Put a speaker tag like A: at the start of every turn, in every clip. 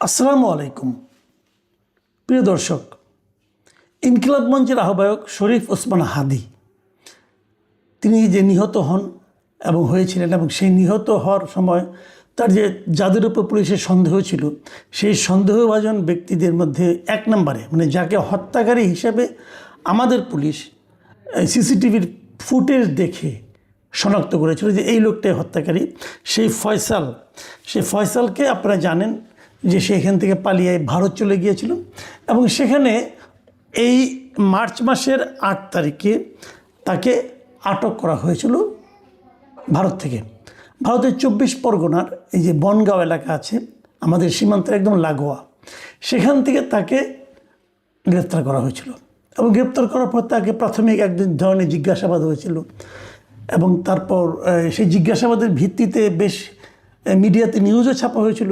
A: আসসালামু আলাইকুম প্রিয় দর্শক। ইনকিলাব মঞ্চের আহ্বায়ক শরীফ ওসমান হাদি তিনি যে নিহত হন এবং হয়েছিলেন, এবং সেই নিহত হওয়ার সময় তার যে যাদের উপর পুলিশের সন্দেহ ছিল, সেই সন্দেহভাজন ব্যক্তিদের মধ্যে এক নম্বরে, মানে যাকে হত্যাকারী হিসেবে আমাদের পুলিশ সিসিটিভির ফুটেজ দেখে শনাক্ত করেছিল যে এই লোকটাই হত্যাকারী, সেই ফয়সালকে আপনারা জানেন যে সে এখান থেকে পালিয়ে ভারত চলে গিয়েছিল, এবং সেখানে এই মার্চ মাসের 8 তারিখে তাকে আটক করা হয়েছিল ভারত থেকে। ভারতের 24 পরগনার এই যে বনগাঁও এলাকা আছে আমাদের সীমান্তের একদম লাগোয়া, সেখান থেকে তাকে গ্রেপ্তার করা হয়েছিল। এবং গ্রেপ্তার করার পর তাকে প্রাথমিক এক ধরনের জিজ্ঞাসাবাদ হয়েছিল, এবং তারপর সেই জিজ্ঞাসাবাদের ভিত্তিতে বেশ মিডিয়াতে নিউজও ছাপা হয়েছিল,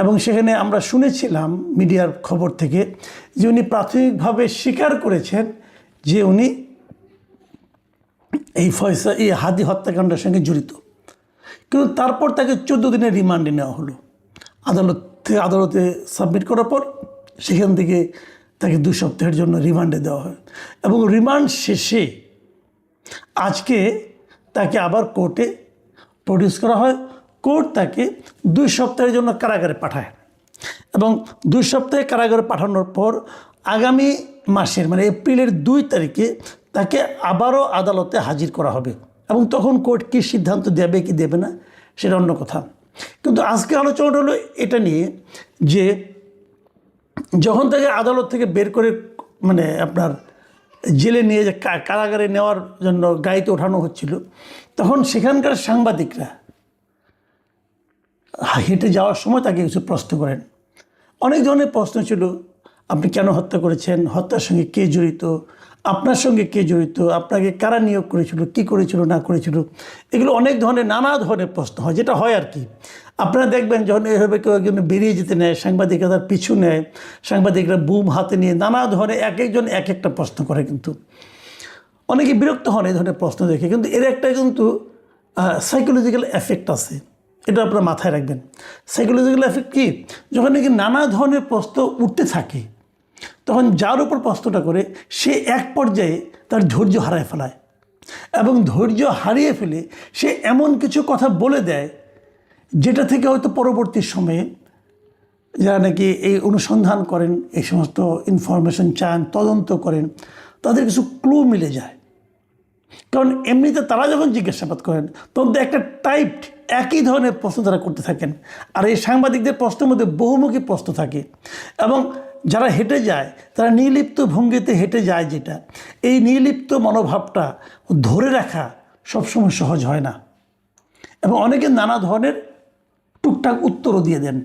A: এবং সেখানে আমরা শুনেছিলাম মিডিয়ার খবর থেকে যে উনি প্রাথমিকভাবে স্বীকার করেছেন যে উনি এই হাদি হত্যাকাণ্ডের সঙ্গে জড়িত। কিন্তু তারপর তাকে 14 দিনের রিমান্ডে নেওয়া হলো আদালতে সাবমিট করার পর সেখান থেকে তাকে 2 সপ্তাহের জন্য রিমান্ডে দেওয়া হয়, এবং রিমান্ড শেষে আজকে তাকে আবার কোর্টে প্রডিউস করা হয়। কোর্ট তাকে 2 সপ্তাহের জন্য কারাগারে পাঠায়, এবং 2 সপ্তাহে কারাগারে পাঠানোর পর আগামী মাসের মানে এপ্রিলের 2 তারিখে তাকে আবারও আদালতে হাজির করা হবে, এবং তখন কোর্ট কী সিদ্ধান্ত দেবে কি দেবে না সেটা অন্য কথা। কিন্তু আজকে আলোচনাটা হলো এটা নিয়ে যে যখন তাকে আদালত থেকে বের করে মানে আপনার জেলে নিয়ে যে কারাগারে নেওয়ার জন্য গাড়িতে ওঠানো হচ্ছিল, তখন সেখানকার সাংবাদিকরা হেঁটে যাওয়ার সময় তাকে কিছু প্রশ্ন করেন। অনেক ধরনের প্রশ্ন ছিল, আপনি কেন হত্যা করেছেন, হত্যার সঙ্গে কে জড়িত, আপনার সঙ্গে কে জড়িত, আপনাকে কারা নিয়োগ করেছিল, কী করেছিল না করেছিল, এগুলো অনেক ধরনের নানা ধরনের প্রশ্ন হয়, যেটা হয় আর কি। আপনারা দেখবেন যখন এভাবে কেউ একজন বেরিয়ে যেতে নেয়, সাংবাদিকরা তার পিছু নেয়, সাংবাদিকরা বুম হাতে নিয়ে নানা ধরনের এক একজন এক একটা প্রশ্ন করে, কিন্তু অনেকে বিরক্ত হন এই ধরনের প্রশ্ন দেখে। কিন্তু এর একটা কিন্তু সাইকোলজিক্যাল এফেক্ট আছে, এটা আপনারা মাথায় রাখবেন। সাইকোলজিক্যাল এফেক্ট কি, যখন নাকি নানা ধরনের প্রশ্ন উঠতে থাকে তখন যার উপর প্রশ্নটা করে সে এক পর্যায়ে তার ধৈর্য হারায় ফেলায়, এবং ধৈর্য হারিয়ে ফেলে সে এমন কিছু কথা বলে দেয় যেটা থেকে হয়তো পরবর্তী সময়ে যারা নাকি এই অনুসন্ধান করেন, এই সমস্ত ইনফরমেশন চান, তদন্ত করেন, তাদের কিছু ক্লু মিলে যায়। কারণ এমনিতে তারা যখন জিজ্ঞাসাবাদ করেন তখন তো একটা টাইপড একই ধরনের প্রশ্ন তারা করতে থাকেন, আর এই সাংবাদিকদের প্রশ্নের মধ্যে বহুমুখী প্রশ্ন থাকে, এবং যারা হেঁটে যায় তারা নির্লিপ্ত ভঙ্গিতে হেঁটে যায়, যেটা এই নির্লিপ্ত মনোভাবটা ধরে রাখা সবসময় সহজ হয় না, এবং অনেকে নানা ধরনের টুকটাক উত্তরও দিয়ে দেন।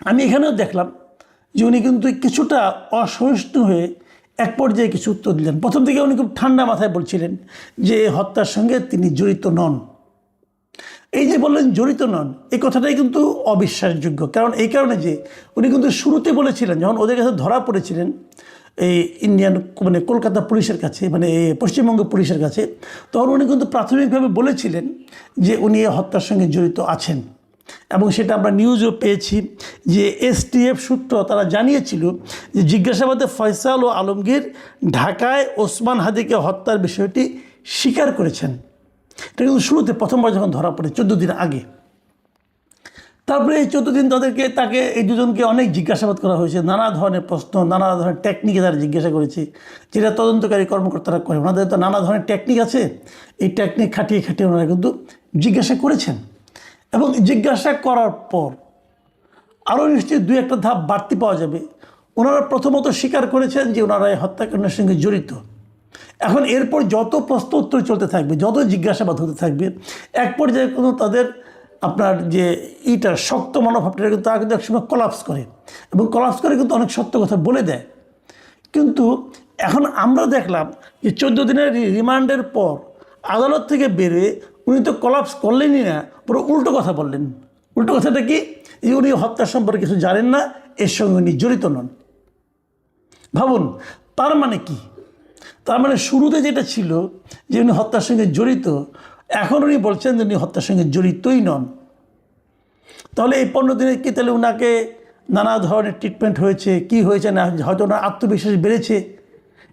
A: আমি এখানেও দেখলাম যে উনি কিন্তু কিছুটা অসহিষ্ণু হয়ে এক পর্যায়ে কিছু উত্তর দিলেন। প্রথম থেকে উনি খুব ঠান্ডা মাথায় বলছিলেন যে হত্যার সঙ্গে তিনি জড়িত নন। এই যে বললেন জড়িত নন, এই কথাটাই কিন্তু অবিশ্বাসযোগ্য। কারণ এই কারণে যে উনি কিন্তু শুরুতে বলেছিলেন, যখন ওদের কাছে ধরা পড়েছিলেন এই ইন্ডিয়ান মানে কলকাতা পুলিশের কাছে, মানে পশ্চিমবঙ্গ পুলিশের কাছে, তখন উনি কিন্তু প্রাথমিকভাবে বলেছিলেন যে উনি এই হত্যার সঙ্গে জড়িত আছেন, এবং সেটা আমরা নিউজও পেয়েছি যে এসটিএফ সূত্র তারা জানিয়েছিল যে জিজ্ঞাসাবাদে ফয়সাল ও আলমগীর ঢাকায় ওসমান হাদিকে হত্যার বিষয়টি স্বীকার করেছেন। এটা কিন্তু শুরুতে প্রথমবার যখন ধরা পড়ে 14 দিন আগে। তারপরে এই 14 দিন তাকে এই দুজনকে অনেক জিজ্ঞাসাবাদ করা হয়েছে, নানা ধরনের প্রশ্ন, নানা ধরনের টেকনিকে তারা জিজ্ঞাসা করেছে, যেটা তদন্তকারী কর্মকর্তারা করে। ওনাদের তো নানা ধরনের টেকনিক আছে, এই টেকনিক খাটিয়ে খাটিয়ে ওনারা কিন্তু জিজ্ঞাসা করেছেন, এবং জিজ্ঞাসা করার পর আরও নিশ্চয়ই 2-1টা ধাপ বাড়তি পাওয়া যাবে। ওনারা প্রথমত স্বীকার করেছেন যে ওনারা এই হত্যাকাণ্ডের সঙ্গে জড়িত। এখন এরপর যত প্রশ্ন উত্তর চলতে থাকবে, যত জিজ্ঞাসাবাদ হতে থাকবে, এক পর্যায়ে কিন্তু তাদের আপনার যে শক্ত মনোভাবটা কিন্তু তারা কিন্তু একসময় কলাপস করে, এবং কলাপস করে কিন্তু অনেক সত্য কথা বলে দেয়। কিন্তু এখন আমরা দেখলাম যে 14 দিনের রিমান্ডের পর আদালত থেকে বেরোয় উনি তো কলাপস করলেনই না, পুরো উল্টো কথা বললেন। উল্টো কথাটা কি, যে উনি হত্যা সম্পর্কে কিছু জানেন না, এর সঙ্গে উনি জড়িত নন। ভাবুন, তার মানে কি? তার মানে শুরুতে যেটা ছিল যে উনি হত্যার সঙ্গে জড়িত, এখন উনি বলছেন যে উনি হত্যার সঙ্গে জড়িতই নন। তাহলে এই 15 দিনে কি তাহলে ওনাকে নানা ধরনের ট্রিটমেন্ট হয়েছে, কি হয়েছে না, হয়তো ওনার আত্মবিশ্বাস বেড়েছে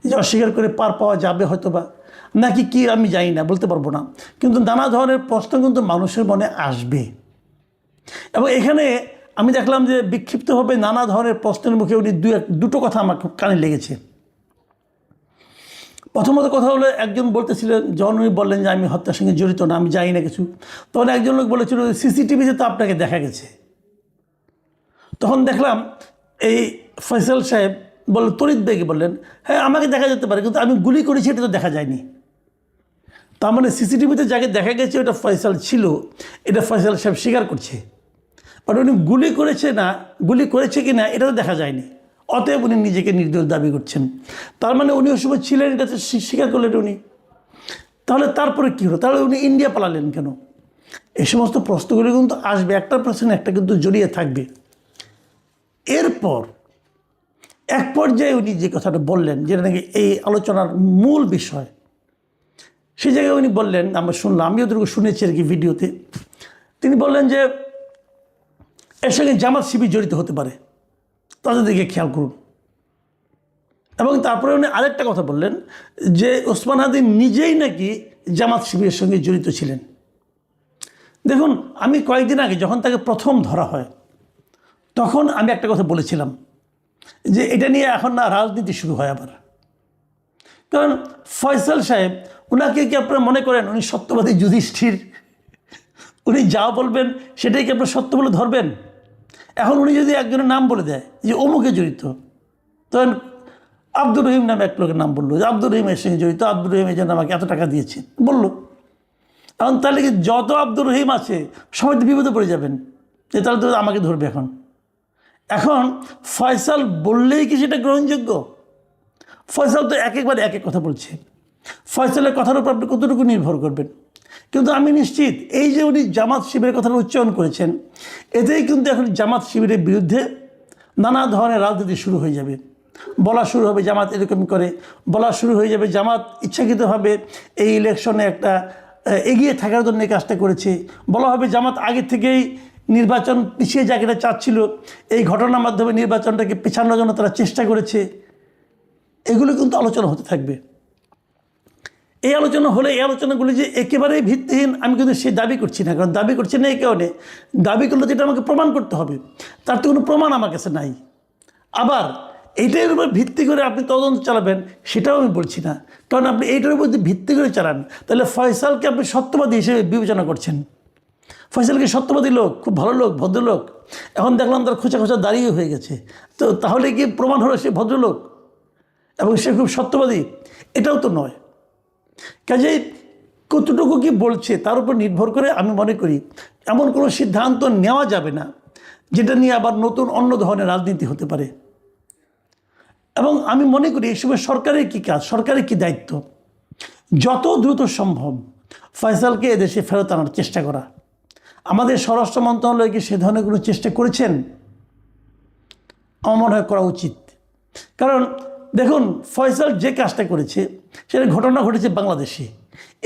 A: যে অস্বীকার করে পার পাওয়া যাবে হয়তো বা, নাকি কি আমি জানি না, বলতে পারবো না। কিন্তু নানা ধরনের প্রশ্ন কিন্তু মানুষের মনে আসবে। এবং এখানে আমি দেখলাম যে বিক্ষিপ্তভাবে নানা ধরনের প্রশ্নের মুখে উনি দুটো কথা আমার খুব কানে লেগেছে। প্রথমত কথা হলো, একজন বলতেছিলেন, যখন উনি বললেন যে আমি হত্যার সঙ্গে জড়িত না, আমি জানি না কিছু, তখন একজন লোক বলেছিল সিসিটিভিতে তো আপনাকে দেখা গেছে। তখন দেখলাম এই ফয়সাল সাহেব তড়িৎ বেগে বললেন, হ্যাঁ আমাকে দেখা যেতে পারে, কিন্তু আমি গুলি করেছি এটা তো দেখা যায়নি। তার মানে সিসিটিভিতে যাকে দেখা গেছে ওটা ফয়সাল ছিল, এটা ফয়সাল সাহেব স্বীকার করছে। বাট উনি গুলি করেছে কি না এটা তো দেখা যায়নি, অতএব উনি নিজেকে নির্দোষ দাবি করছেন। তার মানে উনি ওই সময় ছিলেন, এটা তো স্বীকার করলেন উনি। তাহলে তারপরে কী হলো? তাহলে উনি ইন্ডিয়া পালালেন কেন? এই সমস্ত প্রশ্নগুলি কিন্তু আসবে, একটা প্রশ্ন একটা কিন্তু জড়িয়ে থাকবে। এরপর এক পর্যায়ে উনি যে কথাটা বললেন, যেটা নাকি এই আলোচনার মূল বিষয়, সেই জায়গায় উনি বললেন, আমরা শুনলাম, আমিও ওদেরকে শুনেছি আর কি ভিডিওতে। তিনি বললেন যে এর সঙ্গে জামাত শিবির জড়িত হতে পারে, তাদের দিকে খেয়াল করুন। এবং তারপরে উনি আরেকটা কথা বললেন যে ওসমান হাদি নিজেই নাকি জামাত শিবিরের সঙ্গে জড়িত ছিলেন। দেখুন, আমি কয়েকদিন আগে যখন তাকে প্রথম ধরা হয়, তখন আমি একটা কথা বলেছিলাম যে এটা নিয়ে এখন না রাজনীতি শুরু হয় আবার। কারণ ফয়সাল সাহেব, ওনাকে কি আপনারা মনে করেন উনি সত্যবাদী যুধিষ্ঠির? উনি যা বলবেন সেটাই কি আপনারা সত্য বলে ধরবেন? এখন উনি যদি একজনের নাম বলে দেয় যে অমুকে জড়িত, তখন আব্দুর রহিম নামে এক লোকের নাম বললো যে আব্দুর রহিম এর সঙ্গে জড়িত, আব্দুর রহিম এই জন্য আমাকে এত টাকা দিয়েছে বললো। এখন তাহলে কি যত আব্দুর রহিম আছে সবাই তো বিপদে পড়ে যাবেন, যে তাহলে তো আমাকে ধরবে। এখন ফয়সাল বললেই কি সেটা গ্রহণযোগ্য? ফয়সাল তো একবারে এক এক কথা বলছে। ফয়সালের কথার উপর আপনি কতটুকু নির্ভর করবেন? কিন্তু আমি নিশ্চিত এই যে উনি জামাত শিবিরের কথাটা উচ্চারণ করেছেন, এতেই কিন্তু এখন জামাত শিবিরের বিরুদ্ধে নানা ধরনের রাজনীতি শুরু হয়ে যাবে। বলা শুরু হবে জামাত এরকম করে, বলা শুরু হয়ে যাবে জামাত ইচ্ছাকৃতভাবে এই ইলেকশনে একটা এগিয়ে থাকার জন্য এই কাজটা করেছে। বলা হবে জামাত আগে থেকেই নির্বাচন পিছিয়ে যাক এটা চাচ্ছিল, এই ঘটনার মাধ্যমে নির্বাচনটাকে পেছানোর জন্য তারা চেষ্টা করেছে। এগুলো কিন্তু আলোচনা হতে থাকবে। এই আলোচনা হলে এই আলোচনাগুলি যে একেবারেই ভিত্তিহীন আমি কিন্তু সে দাবি করছি না। কারণ দাবি করছি না এই কারণে, দাবি করলে যেটা আমাকে প্রমাণ করতে হবে, তার তো কোনো প্রমাণ আমার কাছে নাই। আবার এইটার উপর ভিত্তি করে আপনি তদন্ত চালাবেন সেটাও আমি বলছি না। কারণ আপনি এইটার উপর ভিত্তি করে চালান, তাহলে ফয়সালকে আপনি সত্যবাদী হিসেবে বিবেচনা করছেন। ফয়সালকে সত্যবাদী লোক, খুব ভালো লোক, ভদ্রলোক। এখন দেখলাম তার খোঁচা খোঁচা দাঁড়িয়ে হয়ে গেছে, তো তাহলে কি প্রমাণ হলো সে ভদ্রলোক এবং সে খুব সত্যবাদী? এটাও তো নয়। কাজেই কতটুকু কি বলছে তার উপর নির্ভর করে আমি মনে করি এমন কোনো সিদ্ধান্ত নেওয়া যাবে না যেটা নিয়ে আবার নতুন অন্য ধরনের রাজনীতি হতে পারে। এবং আমি মনে করি এই সময় সরকারের কী কাজ, সরকারের কী দায়িত্ব, যত দ্রুত সম্ভব ফয়সালকে এদেশে ফেরত আনার চেষ্টা করা। আমাদের স্বরাষ্ট্র মন্ত্রণালয় কি সে ধরনের কোনো চেষ্টা করেছেন? আমার মনে হয় করা উচিত। কারণ দেখুন, ফয়সাল যে কাজটা করেছে সেটা ঘটনা ঘটেছে বাংলাদেশে,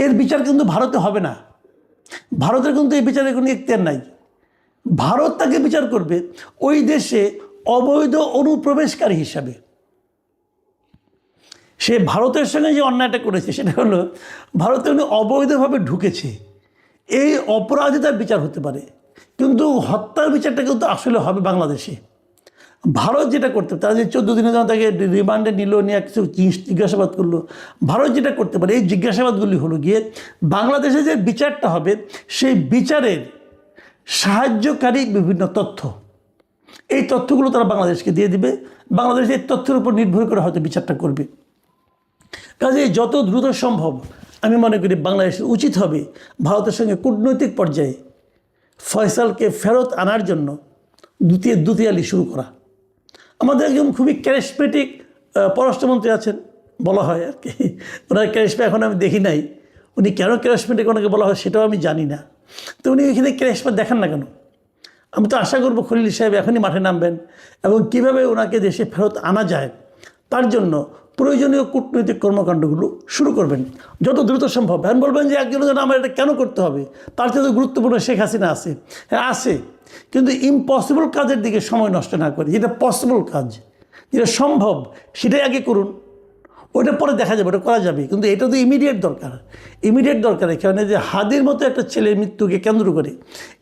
A: এর বিচার কিন্তু ভারতে হবে না। ভারতের কিন্তু এই বিচারের কোনো এখতিয়ার নাই। ভারত তাকে বিচার করবে ওই দেশে অবৈধ অনুপ্রবেশকারী হিসাবে। সে ভারতের সঙ্গে যে অন্যায়টা করেছে সেটা হলো ভারতে উনি অবৈধভাবে ঢুকেছে, এই অপরাধে তার বিচার হতে পারে, কিন্তু হত্যার বিচারটা কিন্তু আসলে হবে বাংলাদেশে। ভারত যেটা করতে পারে, তারা যে 14 দিনের জন্য তাকে রিমান্ডে নিল, নিয়ে কিছু জিজ্ঞাসাবাদ করলো, ভারত যেটা করতে পারে এই জিজ্ঞাসাবাদগুলি হলো গিয়ে বাংলাদেশে যে বিচারটা হবে সেই বিচারের সাহায্যকারী বিভিন্ন তথ্য, এই তথ্যগুলো তারা বাংলাদেশকে দিয়ে দিবে। বাংলাদেশ এই তথ্যের উপর নির্ভর করে হয়তো বিচারটা করবে। কাজে যত দ্রুত সম্ভব আমি মনে করি বাংলাদেশের উচিত হবে ভারতের সঙ্গে কূটনৈতিক পর্যায়ে ফয়সালকে ফেরত আনার জন্য দুতিয়ালি শুরু করা। আমাদের একজন খুবই ক্যারিসমেটিক পররাষ্ট্রমন্ত্রী আছেন বলা হয় আর কি, ওনার ক্যারিসমা এখন আমি দেখি নাই, উনি কেন ক্যারিসমেটিক ওনাকে বলা হয় সেটাও আমি জানি না। তো উনি এখানে ক্যারিসমা দেখান না কেন? আমি তো আশা করব খলিল সাহেব এখনই মাঠে নামবেন এবং কীভাবে ওনাকে দেশে ফেরত আনা যায় তার জন্য প্রয়োজনীয় কূটনৈতিক কর্মকাণ্ডগুলো শুরু করবেন যত দ্রুত সম্ভব। এখন বলবেন যে একজনের জন্য আমার এটা কেন করতে হবে, তার চেয়ে তো গুরুত্বপূর্ণ শেখ হাসিনা আছে। হ্যাঁ আছে, কিন্তু ইম্পসিবল কাজের দিকে সময় নষ্ট না করে যেটা পসিবল কাজ, যেটা সম্ভব সেটাই আগে করুন, ওটা পরে দেখা যাবে, ওটা করা যাবে। কিন্তু এটা তো ইমিডিয়েট দরকার, ইমিডিয়েট দরকার। এখানে যে হাদির মতো একটা ছেলের মৃত্যুকে কেন্দ্র করে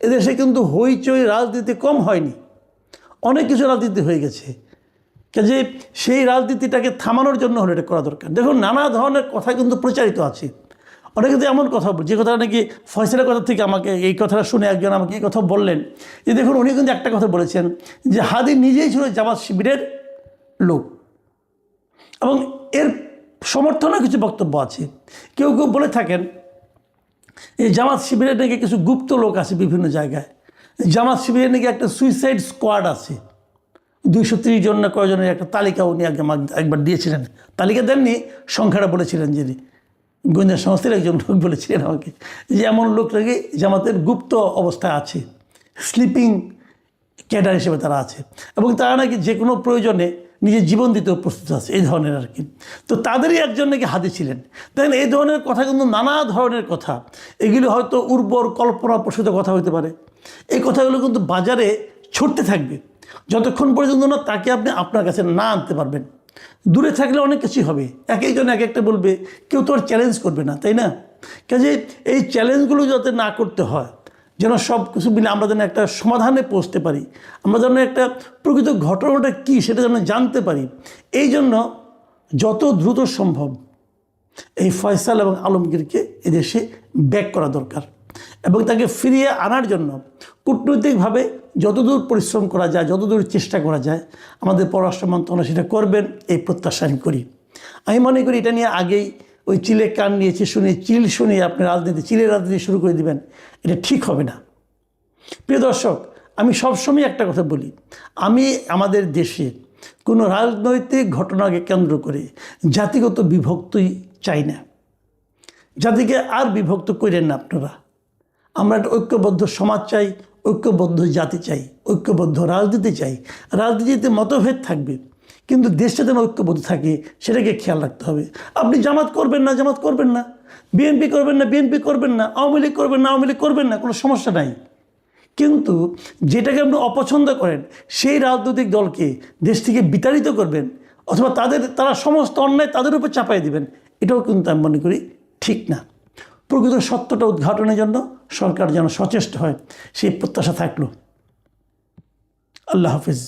A: এদেশে কিন্তু হইচই রাজনীতি কম হয়নি, অনেক কিছু রাজনীতি হয়ে গেছে। কাজে সেই রাজনীতিটাকে থামানোর জন্য হলে এটা করা দরকার। দেখুন, নানা ধরনের কথা কিন্তু প্রচারিত আছে। অনেকে তো এমন কথা, যে কথাটা নাকি ফয়সালের কথা থেকে আমাকে এই কথাটা শুনে একজন আমাকে এই কথা বললেন যে দেখুন, উনি কিন্তু একটা কথা বলেছেন যে হাদি নিজেই ছিল জামাত শিবিরের লোক, এবং এর সমর্থনে কিছু বক্তব্য আছে। কেউ কেউ বলে থাকেন এই জামাত শিবিরের নাকি কিছু গুপ্ত লোক আছে বিভিন্ন জায়গায়, জামাত শিবিরের নাকি একটা সুইসাইড স্কোয়াড আছে, 230 জন না কয়জনের একটা তালিকা উনি একবার দিয়েছিলেন। তালিকা দেননি, সংখ্যাটা বলেছিলেন। যিনি গোয়েন্দা সংস্থার একজন লোক বলেছিলেন আমাকে যে এমন লোক নাকি জামাতের গুপ্ত অবস্থায় আছে, স্লিপিং ক্যাডার হিসেবে তারা আছে, এবং তারা নাকি যে কোনো প্রয়োজনে নিজের জীবন দিতেও প্রস্তুত আছে, এই ধরনের আর কি। তো তাদেরই একজন নাকি হাদি ছিলেন। দেখেন, এই ধরনের কথা কিন্তু নানা ধরনের কথা, এগুলি হয়তো উর্বর কল্পনা প্রসূত কথা হতে পারে। এই কথাগুলো কিন্তু বাজারে ছড়তে থাকবে যতক্ষণ পর্যন্ত না তাকে আপনি আপনার কাছে না আনতে পারবেন। দূরে থাকলে অনেক কিছুই হবে, এক একজন এক একটা বলবে, কেউ তো আর চ্যালেঞ্জ করবে না, তাই না? কাজে এই চ্যালেঞ্জগুলো যাতে না করতে হয়, যেন সব কিছু মিলে আমরা যেন একটা সমাধানে পৌঁছতে পারি, আমরা যেন একটা প্রকৃত ঘটনাটা কী সেটা যেন জানতে পারি, এই জন্য যত দ্রুত সম্ভব এই ফয়সাল এবং আলমগীরকে এদেশে ব্যাক করা দরকার, এবং তাকে ফিরিয়ে আনার জন্য কূটনৈতিকভাবে যতদূর পরিশ্রম করা যায়, যতদূর চেষ্টা করা যায়, আমাদের পররাষ্ট্র মন্ত্রণালয় সেটা করবেন এই প্রত্যাশা আমি করি। আমি মনে করি এটা নিয়ে আগেই ওই চিলে কান নিয়েছে শুনে চিল শুনিয়ে আপনি চিলের রাজনীতি শুরু করে দিবেন, এটা ঠিক হবে না। প্রিয় দর্শক, আমি সবসময় একটা কথা বলি, আমি আমাদের দেশে কোনো রাজনৈতিক ঘটনাকে কেন্দ্র করে জাতিগত বিভক্তি চাই না। জাতিকে আর বিভক্ত করেন না আপনারা। আমরা একটা ঐক্যবদ্ধ সমাজ চাই, ঐক্যবদ্ধ জাতি চাই, ঐক্যবদ্ধ রাজনীতি চাই। রাজনীতিতে মতভেদ থাকবে, কিন্তু দেশটা যেন ঐক্যবদ্ধ থাকে সেটাকে খেয়াল রাখতে হবে। আপনি জামাত করবেন না, জামাত করবেন না, বিএনপি করবেন না, বিএনপি করবেন না, আওয়ামী লীগ করবেন না, আওয়ামী লীগ করবেন না, কোনো সমস্যা নাই। কিন্তু যেটাকে আপনি অপছন্দ করেন সেই রাজনৈতিক দলকে দেশ থেকে বিতাড়িত করবেন, অথবা তারা সমস্ত অন্যায় তাদের উপর চাপাই দিবেন, এটাও কিন্তু আমি মনে করি ঠিক না। প্রকৃত সত্যটা উদ্ঘাটনের জন্য সরকার যেন সচেষ্ট হয়, সেই প্রত্যাশা থাকলো। আল্লাহ হাফিজ।